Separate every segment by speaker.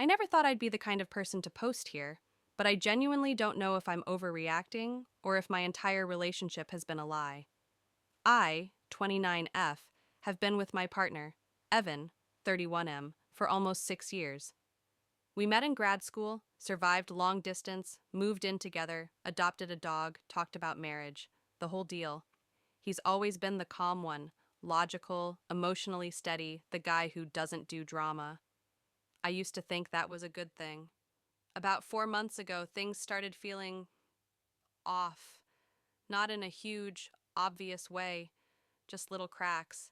Speaker 1: I never thought I'd be the kind of person to post here, but I genuinely don't know if I'm overreacting or if my entire relationship has been a lie. I, 29F, have been with my partner, Evan, 31M, for almost 6 years. We met in grad school, survived long distance, moved in together, adopted a dog, talked about marriage, the whole deal. He's always been the calm one, logical, emotionally steady, the guy who doesn't do drama. I used to think that was a good thing. About 4 months ago, things started feeling off. Not in a huge, obvious way, just little cracks.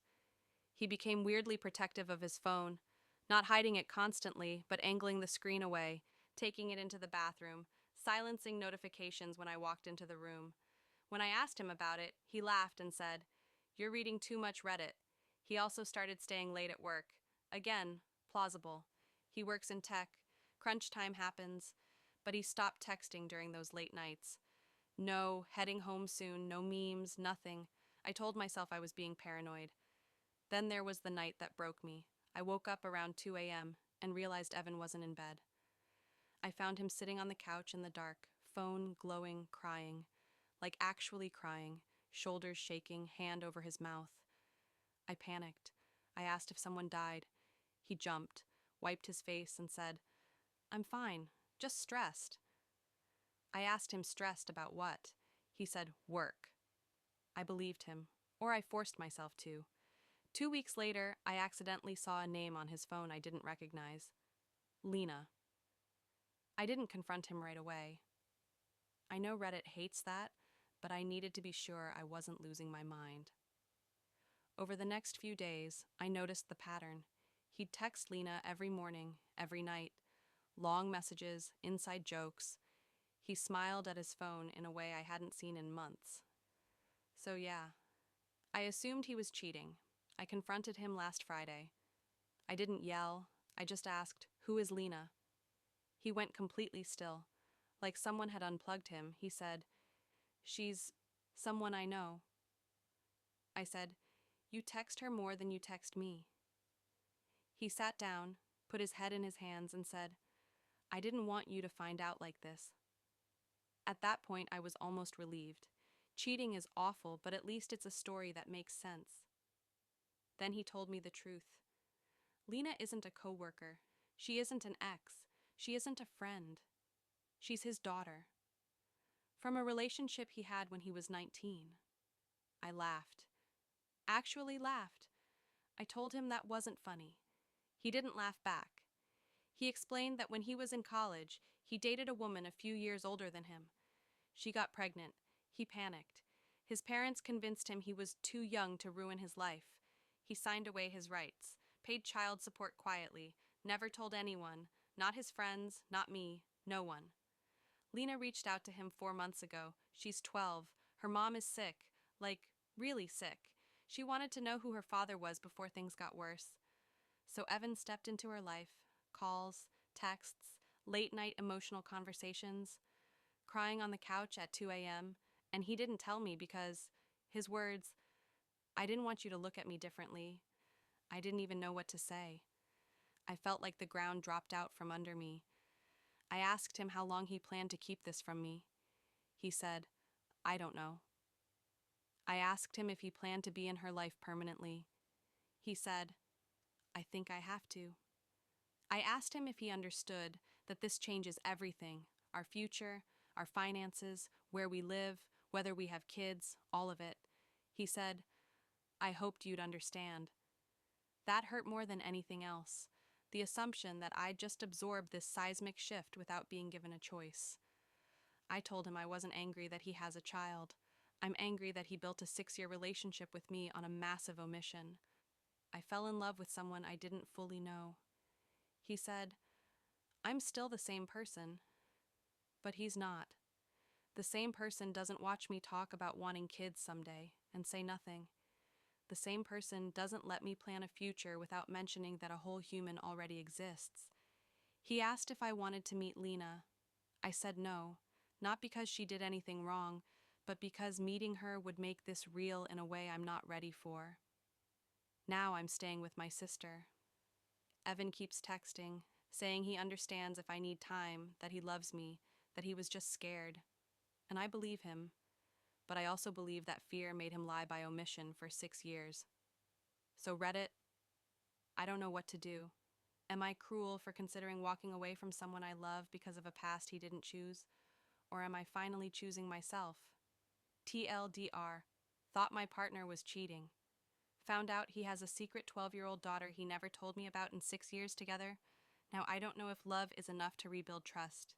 Speaker 1: He became weirdly protective of his phone, not hiding it constantly, but angling the screen away, taking it into the bathroom, silencing notifications when I walked into the room. When I asked him about it, he laughed and said, "You're reading too much Reddit." He also started staying late at work. Again, plausible. He works in tech. Crunch time happens, but he stopped texting during those late nights. No, heading home soon, no memes, nothing. I told myself I was being paranoid. Then there was the night that broke me. I woke up around 2 a.m. and realized Evan wasn't in bed. I found him sitting on the couch in the dark, phone glowing, crying. Like actually crying, shoulders shaking, hand over his mouth. I panicked. I asked if someone died. He jumped, wiped his face, and said, "I'm fine, just stressed." I asked him stressed about what. He said, "Work." I believed him, or I forced myself to. 2 weeks later, I accidentally saw a name on his phone I didn't recognize. Lena. I didn't confront him right away. I know Reddit hates that, but I needed to be sure I wasn't losing my mind. Over the next few days, I noticed the pattern. He'd text Lena every morning, every night. Long messages, inside jokes. He smiled at his phone in a way I hadn't seen in months. So yeah, I assumed he was cheating. I confronted him last Friday. I didn't yell. I just asked, "Who is Lena?" He went completely still. Like someone had unplugged him, he said, "She's someone I know." I said, "You text her more than you text me." He sat down, put his head in his hands, and said, "I didn't want you to find out like this." At that point, I was almost relieved. Cheating is awful, but at least it's a story that makes sense. Then he told me the truth. Lena isn't a coworker. She isn't an ex. She isn't a friend. She's his daughter. From a relationship he had when he was 19. I laughed. Actually laughed. I told him that wasn't funny. He didn't laugh back. He explained that when he was in college, he dated a woman a few years older than him. She got pregnant. He panicked. His parents convinced him he was too young to ruin his life. He signed away his rights, paid child support quietly, never told anyone, not his friends, not me, no one. Lena reached out to him 4 months ago. She's 12. Her mom is sick, like really sick. She wanted to know who her father was before things got worse. So Evan stepped into her life, calls, texts, late night emotional conversations, crying on the couch at 2 a.m., and he didn't tell me because his words, "I didn't want you to look at me differently." I didn't even know what to say. I felt like the ground dropped out from under me. I asked him how long he planned to keep this from me. He said, "I don't know." I asked him if he planned to be in her life permanently. He said, "I think I have to." I asked him if he understood that this changes everything, our future, our finances, where we live, whether we have kids, all of it. He said, "I hoped you'd understand." That hurt more than anything else, the assumption that I'd just absorbed this seismic shift without being given a choice. I told him I wasn't angry that he has a child. I'm angry that he built a 6-year relationship with me on a massive omission. I fell in love with someone I didn't fully know. He said, "I'm still the same person." But he's not. The same person doesn't watch me talk about wanting kids someday and say nothing. The same person doesn't let me plan a future without mentioning that a whole human already exists. He asked if I wanted to meet Lena. I said no, not because she did anything wrong, but because meeting her would make this real in a way I'm not ready for. Now I'm staying with my sister. Evan keeps texting, saying he understands if I need time, that he loves me, that he was just scared. And I believe him, but I also believe that fear made him lie by omission for 6 years. So Reddit, I don't know what to do. Am I cruel for considering walking away from someone I love because of a past he didn't choose? Or am I finally choosing myself? TLDR, thought my partner was cheating. Found out he has a secret 12-year-old daughter he never told me about in 6 years together. Now I don't know if love is enough to rebuild trust.